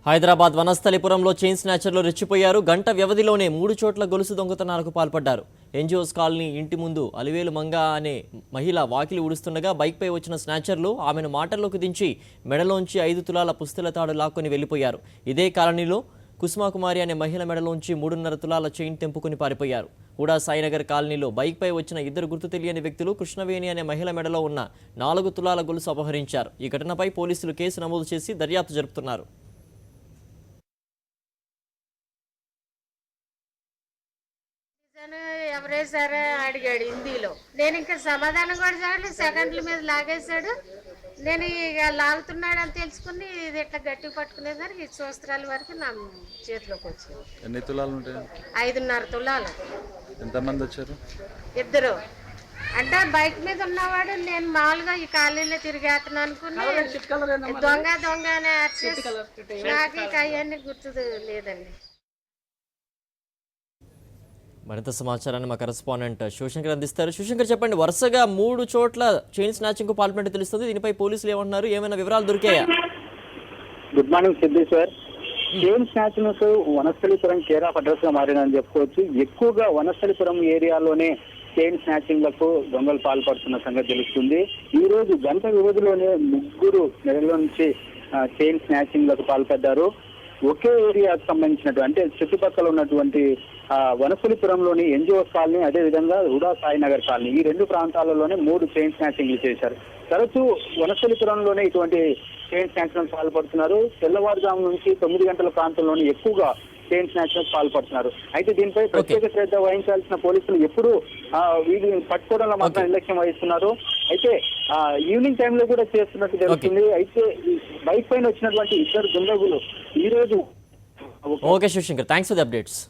Hyderabad వనస్థలిపురంలో chain స్నాచర్లు రెచ్చిపోయారు. గంట వ్యవధిలోనే 3 చోట్ల గొలుసు దొంగతనాలకు పాల్పడ్డారు. ఎన్జిఓస్ కాలనీ ఇంటి ముందు అలివేలు మంగ అనే మహిళ వాకిలి ఊడుస్తుండగా బైక్పై వచ్చిన స్నాచర్లు ఆమెను మాటల్లోకి దించి మెడలోంచి 5 తులాల పుస్తెల తాడు లాక్కొని వెళ్లిపోయారు. ఇదే కాలనీలో కుసుమాకుమారి అనే మహిళ మెడలోంచి 3.5 తులాల చైన్ తెంపుకుని పారిపోయారు. హుడా సాయినగర్ కాలనీలో బైక్పై వచ్చిన 2 గుర్తు తెలియని వ్యక్తులు కృష్ణవేణి అనే మహిళ మెడలో ఉన్న 4 తులాల గొలుసు అపహరించారు. ఈ ఘటనపై పోలీసులు కేసు నమోదు చేసి దర్యాప్తు జరుపుతున్నారు. ఎవరేసారా అడిగాడు హిందీలో. నేను ఇంకా సమాధానం కూడా చేయలేదు. సెకండ్ల మీద లాగేశాడు. నేను ఇక లాగుతున్నాడు అని తెలుసుకుని ఇది ఇట్లా గట్టిగా పట్టుకునేసరికి ఈ చూస్త్రాల వరకు నా చేతిలోకి వచ్చింది. ఎన్ని తులాలు ఉంటాయి? 5.5 తులాలు. ఎంతమంది వచ్చారు? 2. అంటే బైక్ మీద ఉన్నవాడు నేను మామూలుగా ఈ కాలనీలో తిరిగేస్తున్నాను అనుకుని దొంగ దొంగ అని నాకు ఇక అవన్నీ గుర్తు లేదండి. మరింత సమాచారాన్ని మా కరెస్పాండెంట్ శివశంకర్ అందిస్తారు. శివశంకర్, చెప్పండి, వరుసగా 3 చోట్ల చైన్ స్నాచింగ్ కు పాల్పడినట్టు తెలుస్తుంది. దీనిపై పోలీసులు ఏమంటున్నారు? ఏమైనా వివరాలు దొరికాయా? Good morning Siddheshwar. Chain snatching Vanasthalipuram care of address గా మారిందని చెప్పుకోవచ్చు. ఎక్కువగా వనస్థలిపురం ఏరియాలోనే చైన్ స్నాచింగ్ లకు దొంగలు పాల్పడుతున్న సంగతి తెలుస్తుంది. ఈ రోజు గంట వ్యవధిలోనే 3 నెలల నుంచి చైన్ స్నాచింగ్ లకు పాల్పడ్డారు. ఒకే ఏరియాకు సంబంధించినట్టు అంటే చుట్టుపక్కల ఉన్నటువంటి వనస్థలిపురంలోని ఎన్జిఓస్ కాలనీ, అదే విధంగా హుడా సాయినగర్ కాలనీ, ఈ 2 ప్రాంతాలలోనే 3 చైన్ స్నాచింగ్లు చేశారు. తరచూ వనస్థలిపురంలోనే ఇటువంటి చైన్ స్నాచింగ్ పాల్పడుతున్నారు. తెల్లవారుజాము నుంచి 9 గంటల ప్రాంతంలోనే ఎక్కువగా చైన్ స్నాచింగ్ పాల్పడుతున్నారు. అయితే దీనిపై ప్రత్యేక శ్రద్ధ వహించాల్సిన పోలీసులు ఎప్పుడు వీటిని పట్టుకోవడంలో మాత్రం నిర్లక్ష్యం వహిస్తున్నారు. అయితే ఈవినింగ్ టైంలో కూడా చేస్తున్నట్టు తెలుస్తుంది. అయితే బైక్ పైన వచ్చినటువంటి 2 దుండగులు ఈ రోజు okay Shivashankar, thanks for the updates.